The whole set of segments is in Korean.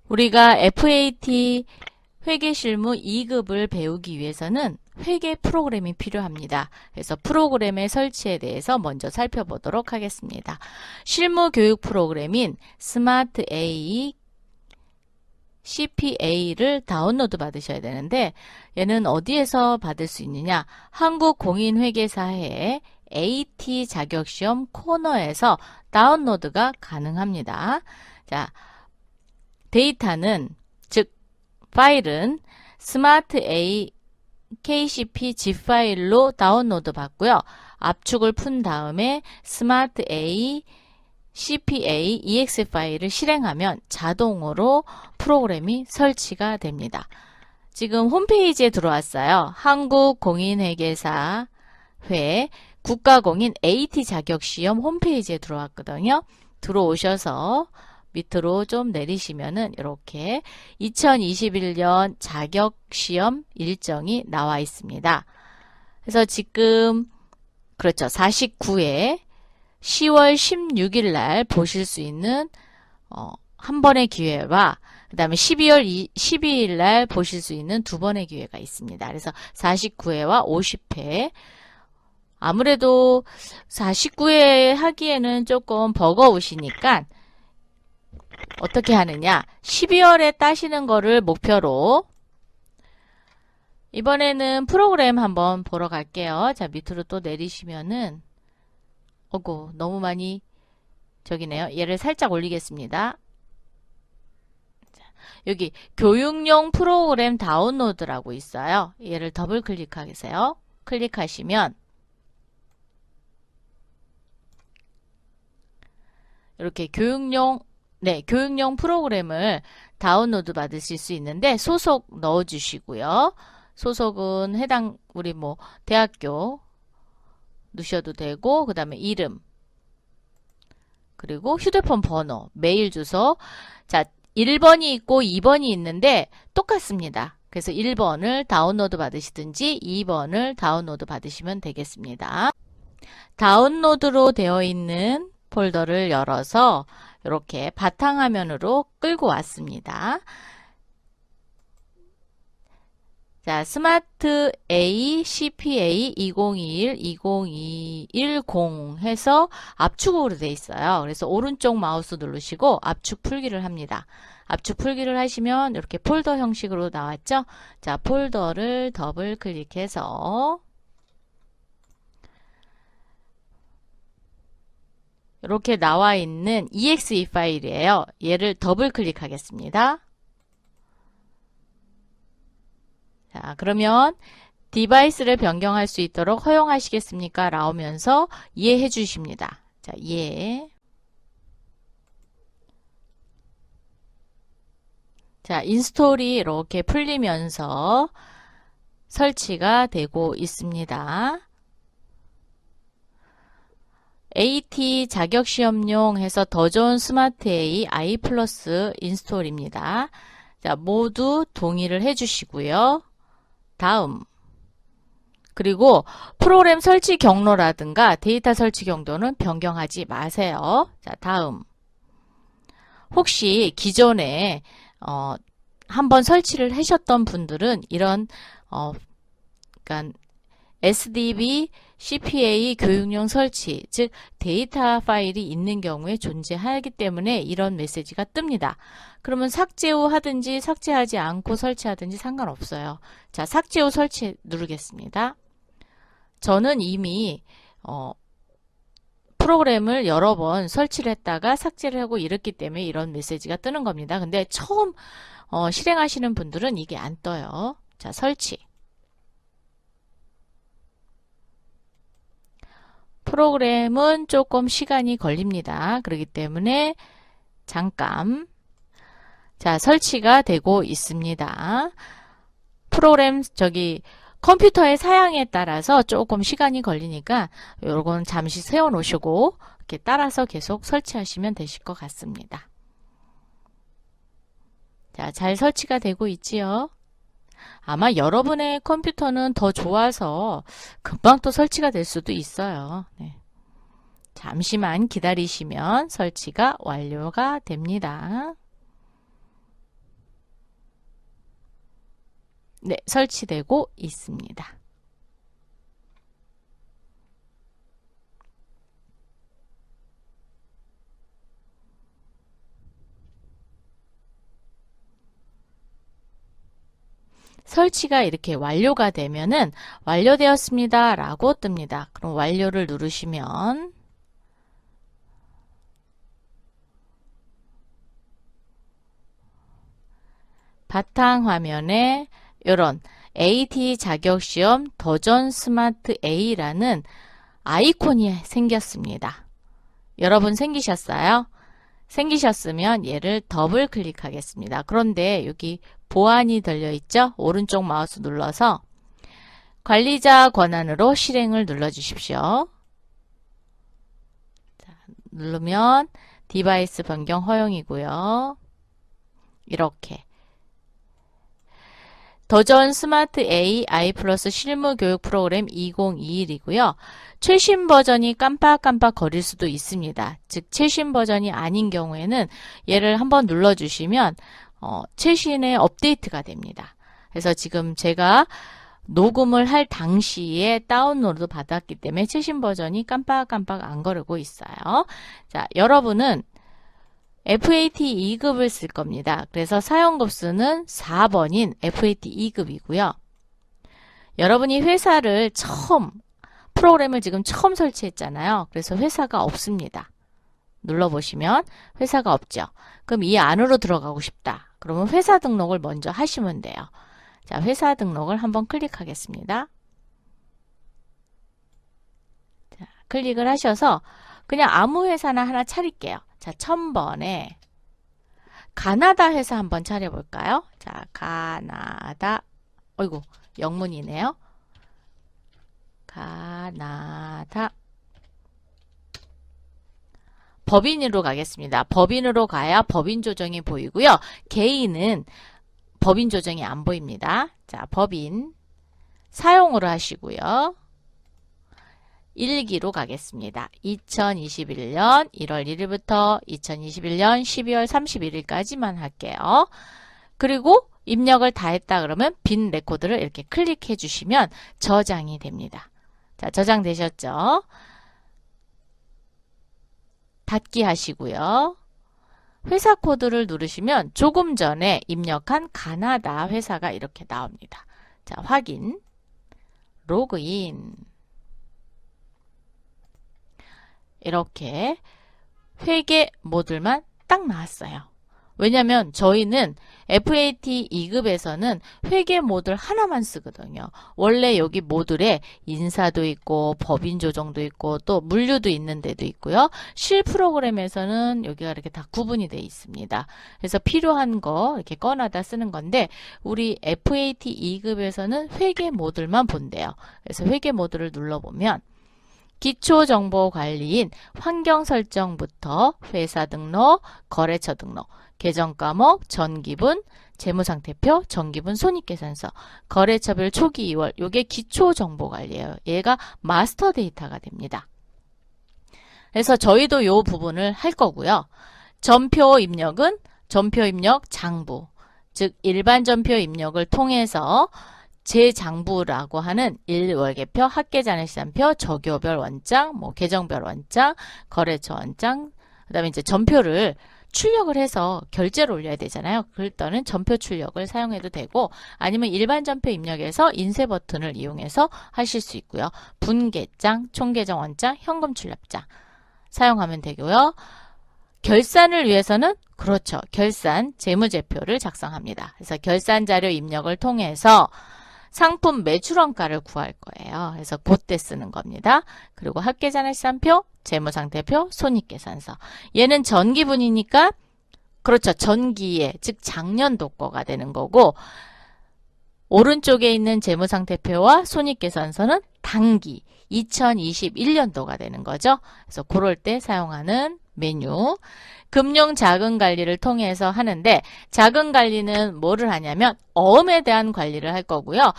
우리가 FAT 회계실무 2급을 배우기 위해서는 회계 프로그램이 필요합니다. 그래서 프로그램의 설치에 대해서 먼저 살펴보도록 하겠습니다. 실무 교육 프로그램인 스마트 A CPA를 다운로드 받으셔야 되는데 얘는 어디에서 받을 수 있느냐? 한국공인회계사회 AT 자격시험 코너에서 다운로드가 가능합니다. 자, 데이터는 즉 파일은 스마트 A KCP zip 파일로 다운로드 받고요. 압축을 푼 다음에 스마트 A CPA EX 파일을 실행하면 자동으로 프로그램이 설치가 됩니다. 지금 홈페이지에 들어왔어요. 한국공인회계사회 국가공인 AT 자격시험 홈페이지에 들어왔거든요. 들어오셔서 밑으로 좀 내리시면은 이렇게 2021년 자격시험 일정이 나와 있습니다. 그래서 지금 그렇죠. 49회 10월 16일 날 보실 수 있는 한 번의 기회와 그 다음에 12월 12일 날 보실 수 있는 두 번의 기회가 있습니다. 그래서 49회와 50회 아무래도 49회 하기에는 조금 버거우시니까 어떻게 하느냐 12월에 따시는 거를 목표로 이번에는 프로그램 한번 보러 갈게요. 자 밑으로 또 내리시면은 어구 너무 많이 저기네요. 얘를 살짝 올리겠습니다. 자, 여기 교육용 프로그램 다운로드라고 있어요. 얘를 더블 클릭하세요. 클릭하시면 이렇게 교육용 프로그램을 다운로드 받으실 수 있는데 소속 넣어주시고요. 소속은 해당 우리 뭐 대학교 넣으셔도 되고 그 다음에 이름 그리고 휴대폰 번호 메일 주소 자 1번이 있고 2번이 있는데 똑같습니다. 그래서 1번을 다운로드 받으시든지 2번을 다운로드 받으시면 되겠습니다. 다운로드로 되어 있는 폴더를 열어서 이렇게 바탕화면으로 끌고 왔습니다. 자, 스마트 A CPA 2021-2010 해서 압축으로 되어 있어요. 그래서 오른쪽 마우스 누르시고 압축 풀기를 합니다. 압축 풀기를 하시면 이렇게 폴더 형식으로 나왔죠? 자, 폴더를 더블 클릭해서 이렇게 나와 있는 exe 파일이에요. 얘를 더블 클릭하겠습니다. 자, 그러면 디바이스를 변경할 수 있도록 허용하시겠습니까? 라오면서 이해해 주십니다. 자, 예. 자, 인스톨이 이렇게 풀리면서 설치가 되고 있습니다. AT 자격시험용 해서 더 좋은 스마트 A I 플러스 인스톨입니다. 자, 모두 동의를 해주시고요. 다음. 그리고 프로그램 설치 경로라든가 데이터 설치 경로는 변경하지 마세요. 자, 다음. 혹시 기존에 한번 설치를 하셨던 분들은 이런 그러니까 SDB CPA 교육용 설치, 즉 데이터 파일이 있는 경우에 존재하기 때문에 이런 메시지가 뜹니다. 그러면 삭제 후 하든지 삭제하지 않고 설치하든지 상관없어요. 자, 삭제 후 설치 누르겠습니다. 저는 이미 프로그램을 여러 번 설치를 했다가 삭제를 하고 이랬기 때문에 이런 메시지가 뜨는 겁니다. 근데 처음 실행하시는 분들은 이게 안 떠요. 자, 설치. 프로그램은 조금 시간이 걸립니다. 그렇기 때문에 잠깐 자 설치가 되고 있습니다. 프로그램 컴퓨터의 사양에 따라서 조금 시간이 걸리니까 요건 잠시 세워 놓으시고 이렇게 따라서 계속 설치하시면 되실 것 같습니다. 자, 잘 설치가 되고 있지요. 아마 여러분의 컴퓨터는 더 좋아서 금방 또 설치가 될 수도 있어요. 네. 잠시만 기다리시면 설치가 완료가 됩니다. 네, 설치되고 있습니다. 설치가 이렇게 완료가 되면은 완료되었습니다 라고 뜹니다. 그럼 완료를 누르시면 바탕화면에 이런 AT 자격시험 도전 스마트 A라는 아이콘이 생겼습니다. 여러분 생기셨어요? 생기셨으면 얘를 더블 클릭하겠습니다. 그런데 여기 보안이 들려있죠? 오른쪽 마우스 눌러서 관리자 권한으로 실행을 눌러주십시오. 자, 누르면 디바이스 변경 허용이고요. 이렇게 도전 스마트 A I 플러스 실무 교육 프로그램 2021이고요. 최신 버전이 깜빡깜빡 거릴 수도 있습니다. 즉 최신 버전이 아닌 경우에는 얘를 한번 눌러주시면 최신의 업데이트가 됩니다. 그래서 지금 제가 녹음을 할 당시에 다운로드 받았기 때문에 최신 버전이 깜빡깜빡 안 거르고 있어요. 자, 여러분은 FAT 2급을 쓸 겁니다. 그래서 사용급수는 4번인 FAT 2급이고요. 여러분이 회사를 프로그램을 지금 처음 설치했잖아요. 그래서 회사가 없습니다. 눌러보시면 회사가 없죠. 그럼 이 안으로 들어가고 싶다. 그러면 회사 등록을 먼저 하시면 돼요. 자, 회사 등록을 한번 클릭하겠습니다. 자, 클릭을 하셔서 그냥 아무 회사나 하나 차릴게요. 자, 1000번에 가나다 회사 한번 차려볼까요? 자, 가나다. 어이구, 영문이네요. 가나다. 법인으로 가겠습니다. 법인으로 가야 법인 조정이 보이고요. 개인은 법인 조정이 안 보입니다. 자, 법인 사용으로 하시고요. 1기로 가겠습니다. 2021년 1월 1일부터 2021년 12월 31일까지만 할게요. 그리고 입력을 다 했다 그러면 빈 레코드를 이렇게 클릭해 주시면 저장이 됩니다. 자, 저장되셨죠? 닫기 하시고요. 회사 코드를 누르시면 조금 전에 입력한 가나다 회사가 이렇게 나옵니다. 자, 확인, 로그인. 이렇게 회계 모듈만 딱 나왔어요. 왜냐면 저희는 FAT 2급에서는 회계 모듈 하나만 쓰거든요. 원래 여기 모듈에 인사도 있고 법인 조정도 있고 또 물류도 있는 데도 있고요. 실 프로그램에서는 여기가 이렇게 다 구분이 되어 있습니다. 그래서 필요한 거 이렇게 꺼내다 쓰는 건데 우리 FAT 2급에서는 회계 모듈만 본대요. 그래서 회계 모듈을 눌러보면 기초정보관리인 환경 설정부터 회사 등록, 거래처 등록, 계정 과목, 전기분, 재무상태표, 정기분, 손익계산서, 거래처별 초기 2월, 요게 기초정보관리예요. 얘가 마스터 데이터가 됩니다. 그래서 저희도 요 부분을 할 거고요. 전표 입력은 전표 입력 장부, 즉 일반 전표 입력을 통해서 재장부라고 하는 일월계표, 합계잔액시장표, 저교별 원장, 계정별 원장, 거래처 원장, 그 다음에 이제 전표를 출력을 해서 결제를 올려야 되잖아요. 그럴 때는 전표 출력을 사용해도 되고 아니면 일반 전표 입력에서 인쇄 버튼을 이용해서 하실 수 있고요. 분계장, 총계정 원장, 현금 출납장 사용하면 되고요. 결산을 위해서는 그렇죠. 결산 재무제표를 작성합니다. 그래서 결산 자료 입력을 통해서 상품 매출원가를 구할 거예요. 그래서 그때 쓰는 겁니다. 그리고 합계잔액시장표, 재무상태표, 손익계산서. 얘는 전기분이니까 그렇죠. 전기에 즉 작년도 거가 되는 거고 오른쪽에 있는 재무상태표와 손익계산서는 당기 2021년도가 되는 거죠. 그래서 그럴 때 사용하는 메뉴. 금융자금관리를 통해서 하는데 자금관리는 뭐를 하냐면 어음에 대한 관리를 할 거고요.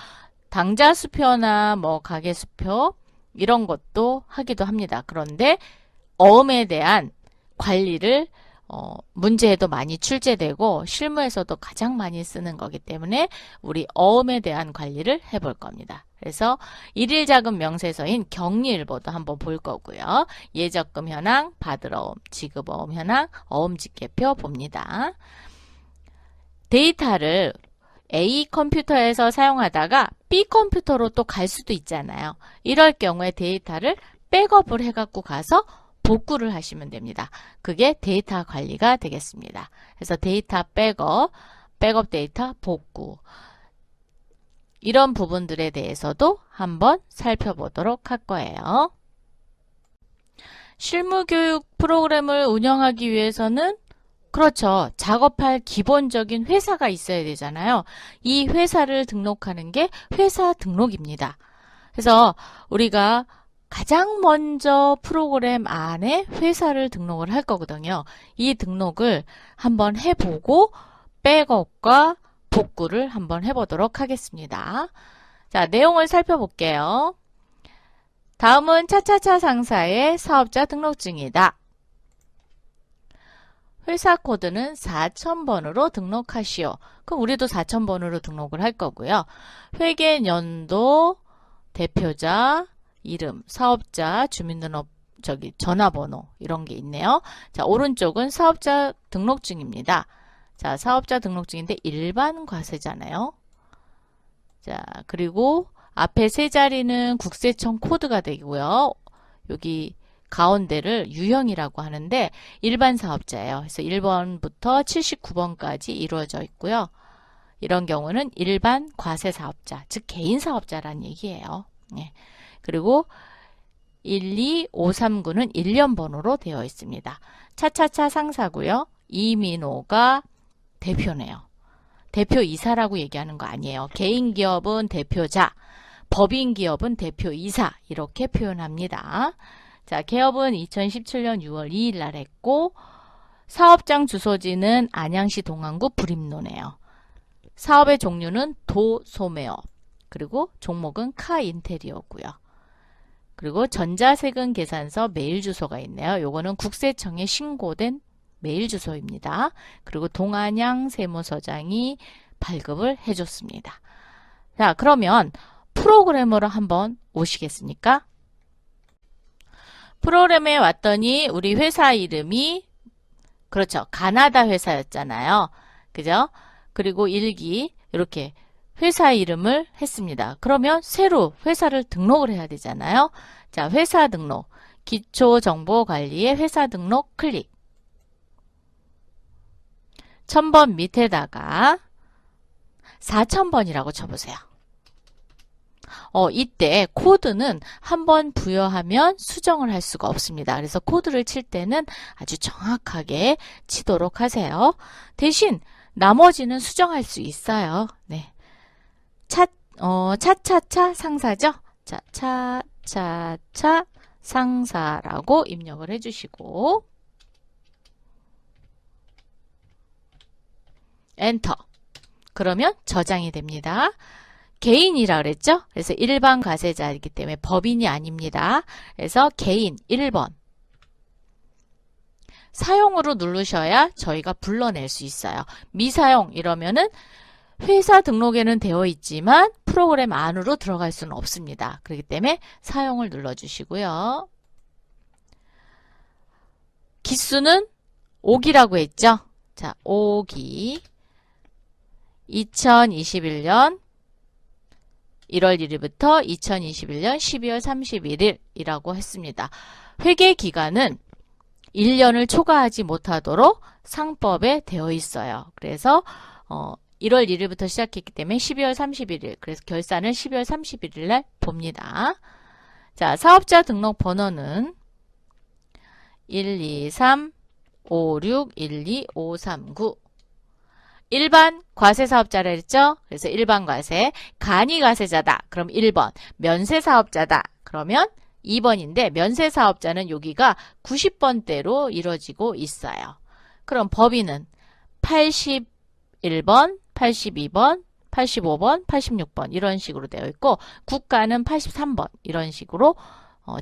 당자수표나 가계수표 이런 것도 하기도 합니다. 그런데 어음에 대한 관리를 문제에도 많이 출제되고 실무에서도 가장 많이 쓰는 거기 때문에 우리 어음에 대한 관리를 해볼 겁니다. 그래서 일일 자금 명세서인 격리일보도 한번 볼 거고요. 예적금 현황, 받을 어음, 지급 어음 현황, 어음 집계표 봅니다. 데이터를 A 컴퓨터에서 사용하다가 B 컴퓨터로 또 갈 수도 있잖아요. 이럴 경우에 데이터를 백업을 해갖고 가서 복구를 하시면 됩니다. 그게 데이터 관리가 되겠습니다. 그래서 데이터 백업 데이터 복구 이런 부분들에 대해서도 한번 살펴보도록 할 거예요. 실무교육 프로그램을 운영하기 위해서는 그렇죠. 작업할 기본적인 회사가 있어야 되잖아요. 이 회사를 등록하는 게 회사 등록입니다. 그래서 우리가 가장 먼저 프로그램 안에 회사를 등록을 할 거거든요. 이 등록을 한번 해보고 백업과 복구를 한번 해보도록 하겠습니다. 자, 내용을 살펴볼게요. 다음은 차차차 상사의 사업자 등록증이다. 회사 코드는 4000번으로 등록하시오. 그럼 우리도 4000번으로 등록을 할 거고요. 회계 연도, 대표자, 이름, 사업자, 주민등록, 전화번호 이런 게 있네요. 자, 오른쪽은 사업자 등록증입니다. 자, 사업자 등록증인데 일반 과세잖아요. 자, 그리고 앞에 세 자리는 국세청 코드가 되고요. 여기 가운데를 유형이라고 하는데 일반 사업자예요. 그래서 1번부터 79번까지 이루어져 있고요. 이런 경우는 일반 과세 사업자, 즉 개인 사업자라는 얘기예요. 네. 그리고 1, 2, 5, 3, 9는 1년 번호로 되어 있습니다. 차차차 상사고요. 이민호가 대표네요. 대표이사라고 얘기하는 거 아니에요. 개인 기업은 대표자, 법인 기업은 대표이사 이렇게 표현합니다. 자, 개업은 2017년 6월 2일 날 했고 사업장 주소지는 안양시 동안구 불임로네요. 사업의 종류는 도소매업 그리고 종목은 카인테리어고요. 그리고 전자세금 계산서 메일 주소가 있네요. 요거는 국세청에 신고된 메일 주소입니다. 그리고 동안양 세무서장이 발급을 해줬습니다. 자, 그러면 프로그래머로 한번 오시겠습니까? 프로그램에 왔더니 우리 회사 이름이 그렇죠. 가나다 회사였잖아요. 그죠? 그리고 일기 이렇게 회사 이름을 했습니다. 그러면 새로 회사를 등록을 해야 되잖아요. 자, 회사 등록, 기초정보관리의 회사 등록 클릭. 1000번 밑에다가 4000번이라고 쳐보세요. 이때 코드는 한번 부여하면 수정을 할 수가 없습니다. 그래서 코드를 칠 때는 아주 정확하게 치도록 하세요. 대신 나머지는 수정할 수 있어요. 네. 차차차 상사죠? 자, 차차차 상사라고 입력을 해주시고 엔터. 그러면 저장이 됩니다. 개인이라 그랬죠? 그래서 일반 과세자이기 때문에 법인이 아닙니다. 그래서 개인 1번. 사용으로 누르셔야 저희가 불러낼 수 있어요. 미사용 이러면은 회사 등록에는 되어 있지만 프로그램 안으로 들어갈 수는 없습니다. 그렇기 때문에 사용을 눌러주시고요. 기수는 5기라고 했죠? 자, 5기 2021년 1월 1일부터 2021년 12월 31일이라고 했습니다. 회계 기간은 1년을 초과하지 못하도록 상법에 되어 있어요. 그래서 1월 1일부터 시작했기 때문에 12월 31일, 그래서 결산을 12월 31일 날 봅니다. 자, 사업자 등록 번호는 123-5612-539 일반 과세사업자라 했죠? 그래서 일반 과세, 간이과세자다. 그럼 1번, 면세사업자다. 그러면 2번인데 면세사업자는 여기가 90번대로 이루어지고 있어요. 그럼 법인은 81번, 82번, 85번, 86번 이런 식으로 되어 있고 국가는 83번 이런 식으로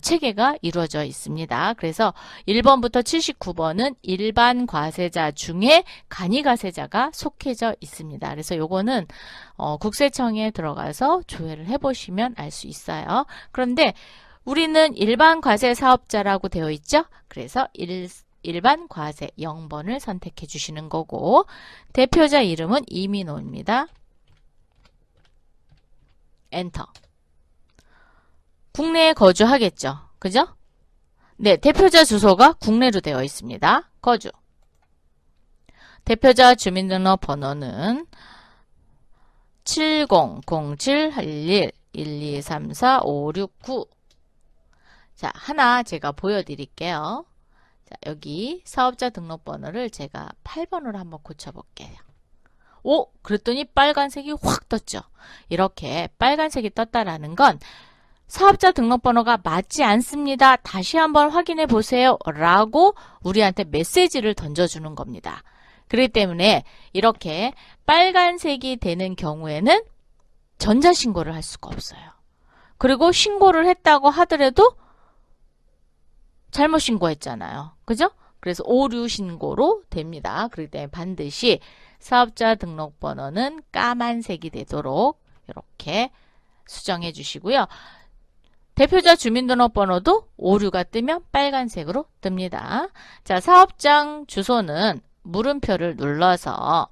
체계가 이루어져 있습니다. 그래서 1번부터 79번은 일반 과세자 중에 간이과세자가 속해져 있습니다. 그래서 요거는 국세청에 들어가서 조회를 해보시면 알 수 있어요. 그런데 우리는 일반 과세 사업자라고 되어 있죠? 그래서 일반 과세 0번을 선택해 주시는 거고, 대표자 이름은 이민호입니다. 엔터. 국내에 거주하겠죠. 그죠? 네, 대표자 주소가 국내로 되어 있습니다. 거주. 대표자 주민등록 번호는 70078112345695. 자, 하나 제가 보여드릴게요. 자, 여기 사업자 등록번호를 제가 8번으로 한번 고쳐볼게요. 오! 그랬더니 빨간색이 확 떴죠. 이렇게 빨간색이 떴다라는 건 사업자 등록번호가 맞지 않습니다. 다시 한번 확인해 보세요. 라고 우리한테 메시지를 던져주는 겁니다. 그렇기 때문에 이렇게 빨간색이 되는 경우에는 전자신고를 할 수가 없어요. 그리고 신고를 했다고 하더라도 잘못 신고했잖아요. 그죠? 그래서 오류 신고로 됩니다. 그렇기 때문에 반드시 사업자 등록번호는 까만색이 되도록 이렇게 수정해 주시고요. 대표자 주민등록번호도 오류가 뜨면 빨간색으로 뜹니다. 자, 사업장 주소는 물음표를 눌러서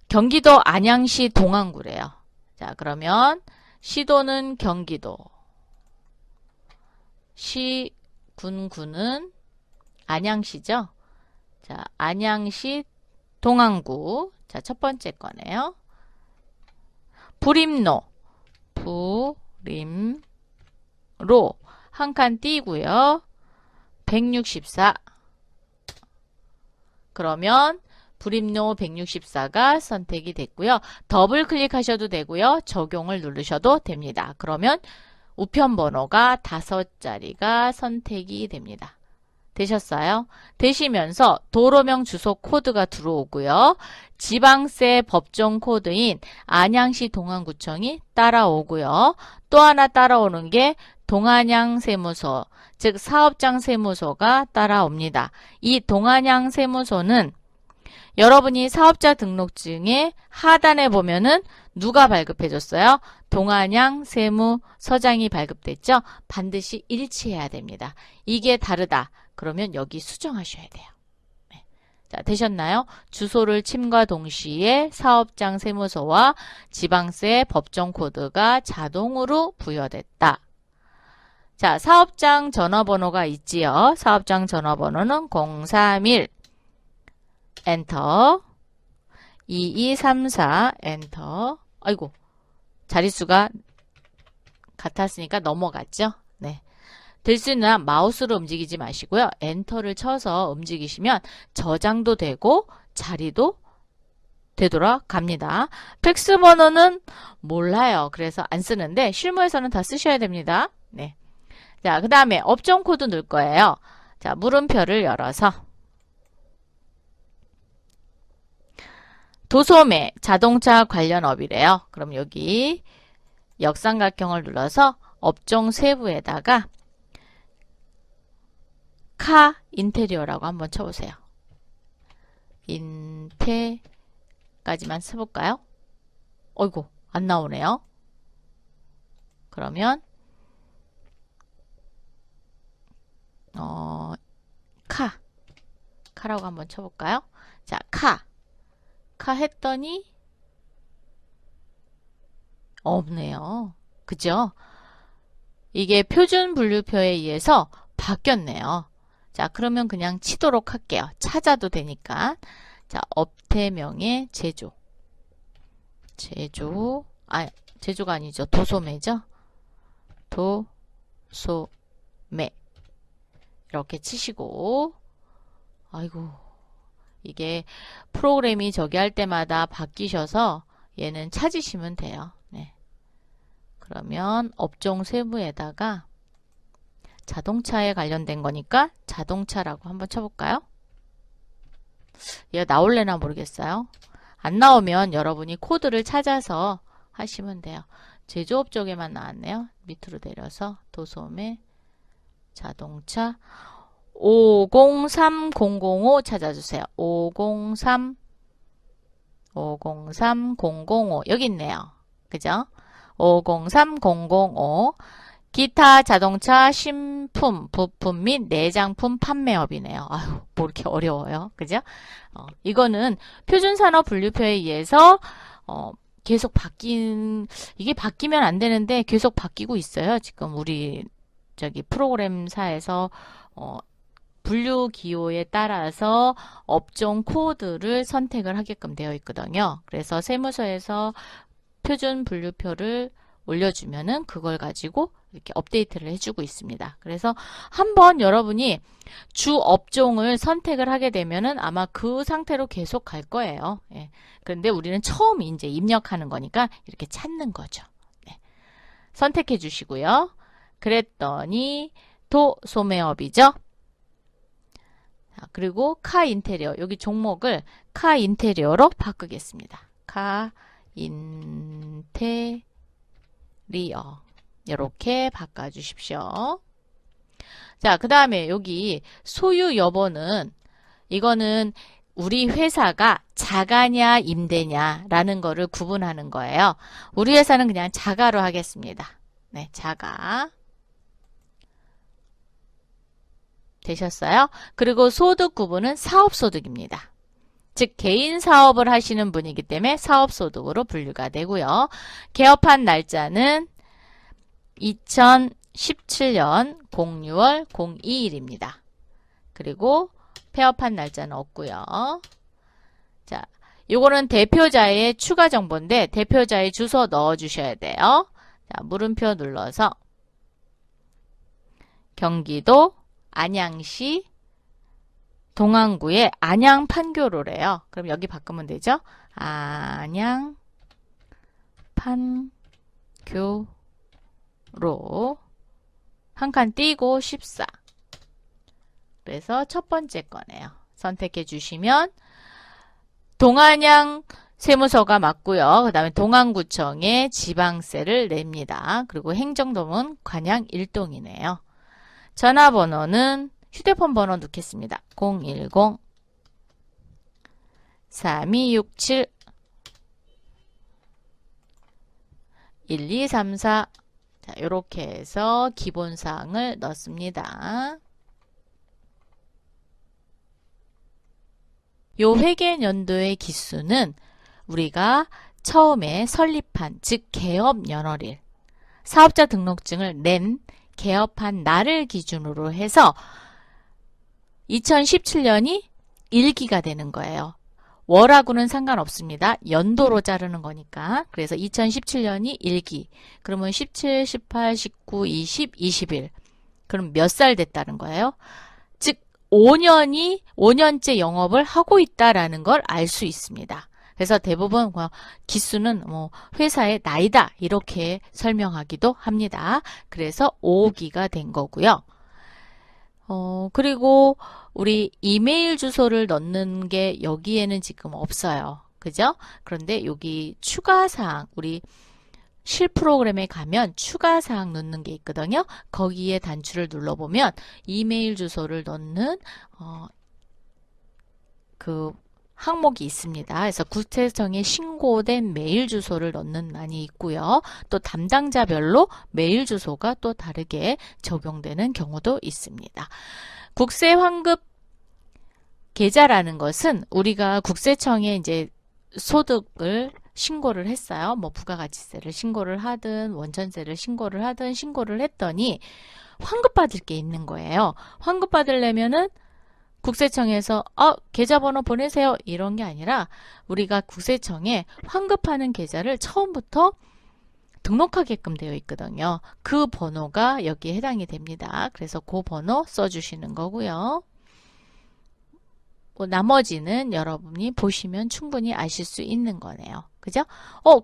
경기도 안양시 동안구래요. 자, 그러면 시도는 경기도, 군구는 안양시죠. 자, 안양시 동안구. 자, 첫 번째 거네요. 불임로, 림로 한 칸 띄고요. 164. 그러면 불임로 164가 선택이 됐고요. 더블 클릭하셔도 되고요. 적용을 누르셔도 됩니다. 그러면 우편 번호가 5자리가 선택이 됩니다. 되셨어요? 되시면서 도로명 주소 코드가 들어오고요. 지방세 법정 코드인 안양시 동안구청이 따라오고요. 또 하나 따라오는 게 동안양 세무서, 즉 사업장 세무서가 따라옵니다. 이 동안양 세무서는 여러분이 사업자 등록증에 하단에 보면은 누가 발급해 줬어요? 동안양 세무서장이 발급됐죠? 반드시 일치해야 됩니다. 이게 다르다. 그러면 여기 수정하셔야 돼요. 네. 자, 되셨나요? 주소를 침과 동시에 사업장 세무서와 지방세 법정 코드가 자동으로 부여됐다. 자, 사업장 전화번호가 있지요. 사업장 전화번호는 031 엔터 2234 엔터. 아이고, 자릿수가 같았으니까 넘어갔죠. 네. 될 수 있는 한 마우스로 움직이지 마시고요. 엔터를 쳐서 움직이시면 저장도 되고 자리도 되돌아갑니다. 팩스 번호는 몰라요. 그래서 안 쓰는데 실무에서는 다 쓰셔야 됩니다. 네. 자, 그 다음에 업종 코드 넣을 거예요. 자, 물음표를 열어서 도소매 자동차 관련 업이래요. 그럼 여기 역삼각형을 눌러서 업종 세부에다가 카 인테리어라고 한번 쳐보세요. 인테까지만 써볼까요? 어이구, 안 나오네요. 그러면 카라고 한번 쳐볼까요? 자, 카 했더니 없네요. 그죠? 이게 표준 분류표에 의해서 바뀌었네요. 자, 그러면 그냥 치도록 할게요. 찾아도 되니까. 자, 업태명의 제조가 아니죠. 도소매죠. 도소매. 이렇게 치시고, 아이고, 이게 프로그램이 저기 할 때마다 바뀌셔서 얘는 찾으시면 돼요. 네. 그러면 업종 세부에다가 자동차에 관련된 거니까 자동차라고 한번 쳐볼까요? 얘가 나올래나 모르겠어요. 안 나오면 여러분이 코드를 찾아서 하시면 돼요. 제조업 쪽에만 나왔네요. 밑으로 내려서 도소매 자동차 503005 찾아주세요. 503005 여기 있네요. 그죠? 503005 기타 자동차 신품, 부품 및 내장품 판매업이네요. 아유, 뭐 이렇게 어려워요. 그죠? 이거는 표준산업 분류표에 의해서 계속 이게 바뀌면 안 되는데 계속 바뀌고 있어요. 지금 우리 프로그램사에서 분류 기호에 따라서 업종 코드를 선택을 하게끔 되어 있거든요. 그래서 세무서에서 표준 분류표를 올려주면은 그걸 가지고 이렇게 업데이트를 해주고 있습니다. 그래서 한번 여러분이 주 업종을 선택을 하게 되면은 아마 그 상태로 계속 갈 거예요. 예. 그런데 우리는 처음 이제 입력하는 거니까 이렇게 찾는 거죠. 네. 선택해 주시고요. 그랬더니 도소매업이죠. 그리고 카 인테리어 여기 종목을 카 인테리어로 바꾸겠습니다. 카 인테리어 이렇게 바꿔주십시오. 자, 그 다음에 여기 소유 여부는 이거는 우리 회사가 자가냐 임대냐 라는 거를 구분하는 거예요. 우리 회사는 그냥 자가로 하겠습니다. 네, 자가 되셨어요? 그리고 소득 구분은 사업소득입니다. 즉 개인 사업을 하시는 분이기 때문에 사업소득으로 분류가 되고요. 개업한 날짜는 2017년 06월 02일입니다. 그리고 폐업한 날짜는 없고요. 자, 요거는 대표자의 추가 정보인데 대표자의 주소 넣어 주셔야 돼요. 자, 물음표 눌러서 경기도 안양시 동안구의 안양 판교로래요. 그럼 여기 바꾸면 되죠? 안양 판교로 한 칸 띄고 14. 그래서 첫 번째 거네요. 선택해 주시면 동안양 세무서가 맞고요. 그 다음에 동안구청에 지방세를 냅니다. 그리고 행정동은 관양 1동이네요. 전화번호는 휴대폰 번호 넣겠습니다. 010 3267 1234 자, 이렇게 해서 기본사항을 넣습니다. 요 회계연도의 기수는 우리가 처음에 설립한 즉 개업연월일 사업자 등록증을 낸 개업한 날을 기준으로 해서 2017년이 1기가 되는 거예요. 월하고는 상관없습니다. 연도로 자르는 거니까. 그래서 2017년이 1기. 그러면 17, 18, 19, 20, 21. 그럼 몇 살 됐다는 거예요? 즉 5년째 영업을 하고 있다라는 걸 알 수 있습니다. 그래서 대부분 기수는 회사의 나이다 이렇게 설명하기도 합니다. 그래서 5기가 된 거고요. 그리고 우리 이메일 주소를 넣는 게 여기에는 지금 없어요. 그죠? 그런데 여기 추가사항, 우리 실 프로그램에 가면 추가사항 넣는 게 있거든요. 거기에 단추를 눌러보면 이메일 주소를 넣는 그 항목이 있습니다. 그래서 국세청에 신고된 메일 주소를 넣는 난이 있고요. 또 담당자별로 메일 주소가 또 다르게 적용되는 경우도 있습니다. 국세환급 계좌라는 것은 우리가 국세청에 이제 소득을 신고를 했어요. 부가가치세를 신고를 하든 원천세를 신고를 하든 신고를 했더니 환급받을 게 있는 거예요. 환급받으려면은 국세청에서 계좌번호 보내세요 이런 게 아니라 우리가 국세청에 환급하는 계좌를 처음부터 등록하게끔 되어 있거든요. 그 번호가 여기에 해당이 됩니다. 그래서 그 번호 써주시는 거고요. 나머지는 여러분이 보시면 충분히 아실 수 있는 거네요. 그죠?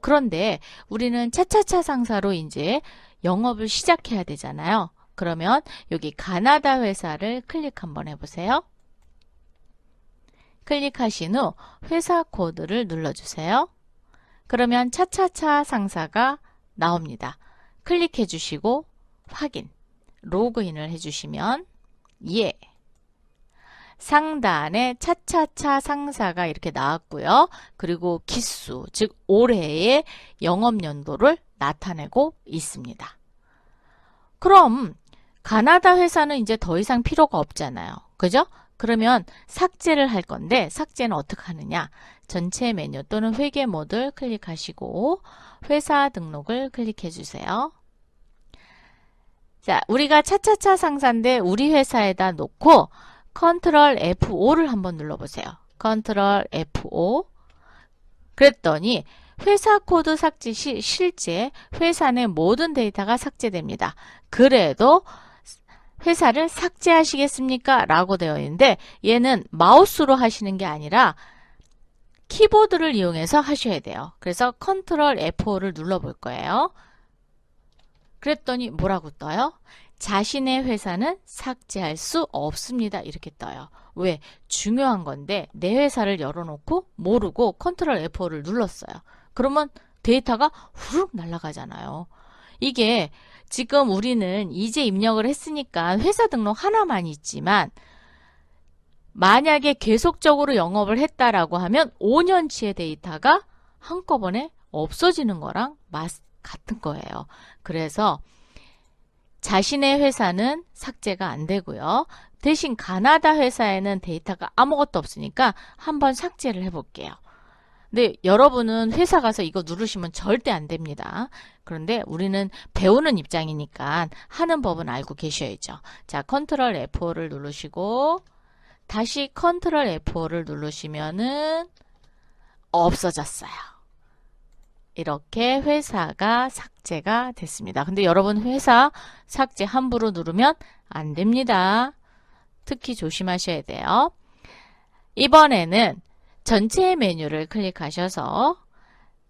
그런데 우리는 차차차 상사로 이제 영업을 시작해야 되잖아요. 그러면 여기 가나다 회사를 클릭 한번 해보세요. 클릭하신 후 회사 코드를 눌러주세요. 그러면 차차차 상사가 나옵니다. 클릭해 주시고 확인, 로그인을 해주시면 예, 상단에 차차차 상사가 이렇게 나왔고요. 그리고 기수, 즉 올해의 영업연도를 나타내고 있습니다. 그럼 가나다 회사는 이제 더 이상 필요가 없잖아요. 그죠? 그러면 삭제를 할 건데 삭제는 어떻게 하느냐? 전체 메뉴 또는 회계 모드를 클릭하시고 회사 등록을 클릭해 주세요. 자, 우리가 차차차 상사인데 우리 회사에다 놓고 컨트롤 F5를 한번 눌러보세요. 컨트롤 F5. 그랬더니 회사 코드 삭제 시 실제 회사 내 모든 데이터가 삭제됩니다. 그래도 회사를 삭제하시겠습니까? 라고 되어 있는데 얘는 마우스로 하시는 게 아니라 키보드를 이용해서 하셔야 돼요. 그래서 컨트롤 F5를 눌러볼 거예요. 그랬더니 뭐라고 떠요? 자신의 회사는 삭제할 수 없습니다. 이렇게 떠요. 왜? 중요한 건데 내 회사를 열어놓고 모르고 컨트롤 F5를 눌렀어요. 그러면 데이터가 후룩 날아가잖아요. 이게 지금 우리는 이제 입력을 했으니까 회사 등록 하나만 있지만 만약에 계속적으로 영업을 했다라고 하면 5년치의 데이터가 한꺼번에 없어지는 거랑 같은 거예요. 그래서 자신의 회사는 삭제가 안 되고요. 대신 가나다 회사에는 데이터가 아무것도 없으니까 한번 삭제를 해볼게요. 근데 여러분은 회사 가서 이거 누르시면 절대 안 됩니다. 그런데 우리는 배우는 입장이니까 하는 법은 알고 계셔야죠. 자, 컨트롤 F5를 누르시고 다시 컨트롤 F5를 누르시면은 없어졌어요. 이렇게 회사가 삭제가 됐습니다. 근데 여러분 회사 삭제 함부로 누르면 안 됩니다. 특히 조심하셔야 돼요. 이번에는 전체 메뉴를 클릭하셔서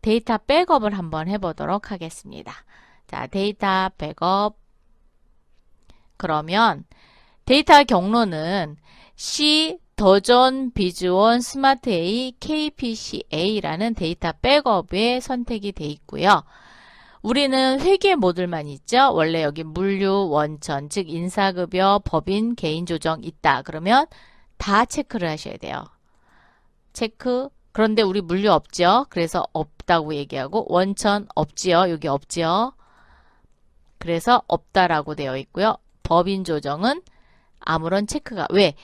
데이터 백업을 한번 해보도록 하겠습니다. 자, 데이터 백업. 그러면 데이터 경로는 C 더전 비즈원 스마트 A KPCA라는 데이터 백업에 선택이 돼 있고요. 우리는 회계 모듈만 있죠. 원래 여기 물류, 원천, 즉 인사급여, 법인, 개인조정 있다. 그러면 다 체크를 하셔야 돼요. 체크. 그런데 우리 물류 없죠. 그래서 없다고 얘기하고 원천 없지요. 여기 없지요. 그래서 없다라고 되어 있고요. 법인 조정은 아무런 체크가 왜?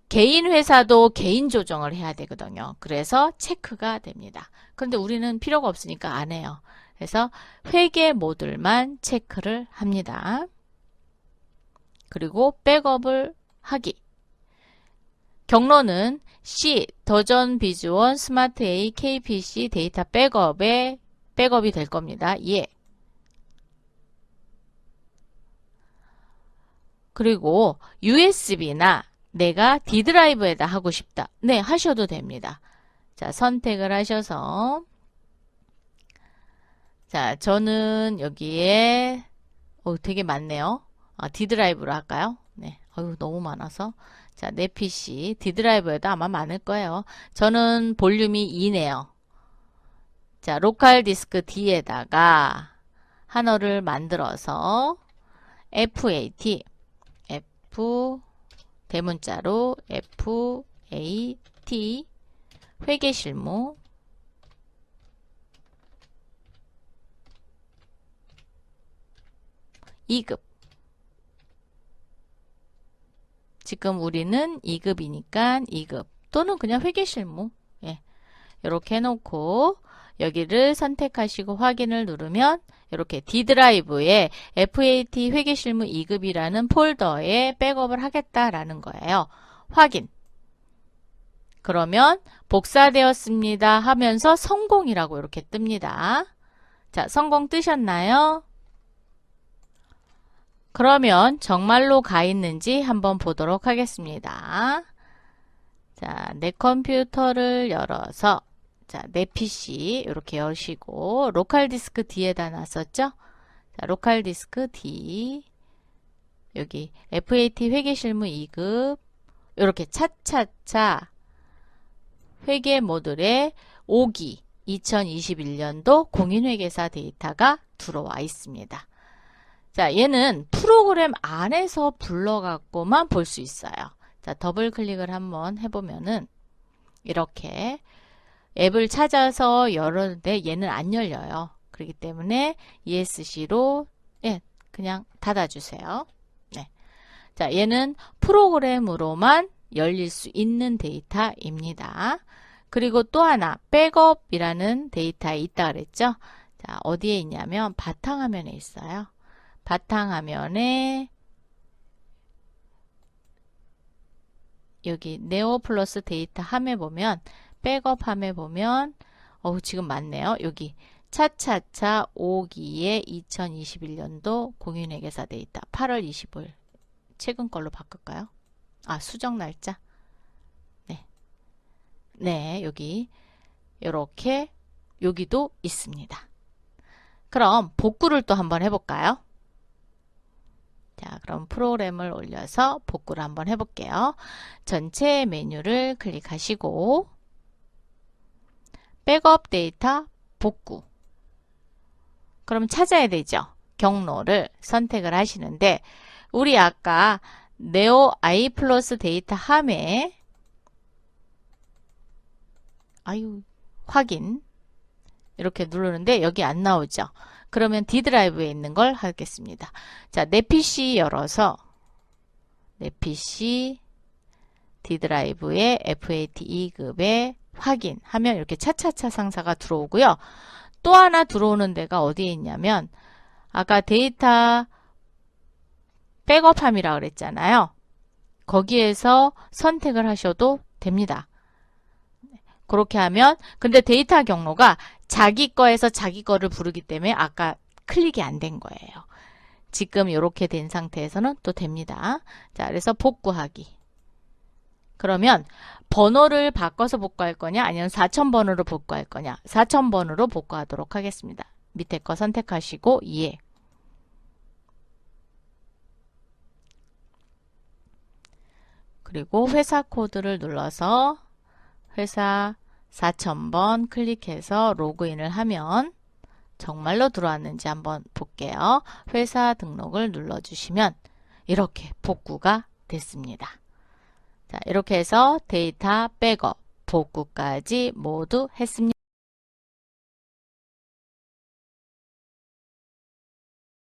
개인 회사도 개인 조정을 해야 되거든요. 그래서 체크가 됩니다. 그런데 우리는 필요가 없으니까 안 해요. 그래서 회계 모듈만 체크를 합니다. 그리고 백업을 하기. 경로는 C, 더전 비즈원 스마트 A KPC 데이터 백업이 될 겁니다. 예. 그리고 USB나 내가 D 드라이브에다 하고 싶다. 네, 하셔도 됩니다. 자, 선택을 하셔서 자, 저는 여기에 되게 많네요. D 드라이브로 할까요? 네, 너무 많아서 자, 내 PC D 드라이브에도 아마 많을 거예요. 저는 볼륨이 2네요. 자, 로컬 디스크 D에다가 하나를 만들어서 FAT 대문자로 FAT 회계실무 (2급) 지금 우리는 2급이니까 2급 또는 그냥 회계실무 이렇게 해놓고 여기를 선택하시고 확인을 누르면 이렇게 D 드라이브에 FAT 회계실무 2급이라는 폴더에 백업을 하겠다라는 거예요. 확인. 그러면 복사되었습니다 하면서 성공이라고 이렇게 뜹니다. 자, 성공 뜨셨나요? 그러면 정말로 가 있는지 한번 보도록 하겠습니다. 자, 내 컴퓨터를 열어서 자, 내 PC 이렇게 여시고 로컬 디스크 D에다 놨었죠? 자, 로컬 디스크 D 여기 FAT 회계실무 2급 이렇게 차차차 회계 모듈에 5기 2021년도 공인회계사 데이터가 들어와 있습니다. 자, 얘는 프로그램 안에서 불러갖고만 볼 수 있어요. 자, 더블 클릭을 한번 해보면은 이렇게 앱을 찾아서 열었는데 얘는 안 열려요. 그렇기 때문에 ESC로 그냥 닫아주세요. 네. 자, 얘는 프로그램으로만 열릴 수 있는 데이터입니다. 그리고 또 하나 백업이라는 데이터에 있다 그랬죠. 자, 어디에 있냐면 바탕화면에 있어요. 바탕화면에 여기 네오 플러스 데이터 함에 보면 백업 함에 보면 지금 많네요. 여기 차차차 5기의 2021년도 공인회계사 데이터 8월 25일 최근 걸로 바꿀까요? 수정 날짜. 네, 여기 이렇게 여기도 있습니다. 그럼 복구를 또 한번 해볼까요? 자, 그럼 프로그램을 올려서 복구를 한번 해볼게요. 전체 메뉴를 클릭하시고 백업 데이터 복구. 그럼 찾아야 되죠. 경로를 선택을 하시는데 우리 아까 네오 아이 플러스 데이터 함에 확인 이렇게 누르는데 여기 안 나오죠. 그러면 D 드라이브에 있는 걸 하겠습니다. 자, 내 PC 열어서 내 PC D 드라이브에 FAT2급에 확인하면 이렇게 차차차 상사가 들어오고요. 또 하나 들어오는 데가 어디에 있냐면 아까 데이터 백업함이라고 그랬잖아요. 거기에서 선택을 하셔도 됩니다. 그렇게 하면 근데 데이터 경로가 자기 거에서 자기 거를 부르기 때문에 아까 클릭이 안 된 거예요. 지금 이렇게 된 상태에서는 또 됩니다. 자, 그래서 복구하기. 그러면 번호를 바꿔서 복구할 거냐 아니면 4000번으로 복구할 거냐. 4000번으로 복구하도록 하겠습니다. 밑에 거 선택하시고 예. 그리고 회사 코드를 눌러서 회사 4000번 클릭해서 로그인을 하면 정말로 들어왔는지 한번 볼게요. 회사 등록을 눌러주시면 이렇게 복구가 됐습니다. 자, 이렇게 해서 데이터 백업, 복구까지 모두 했습니다.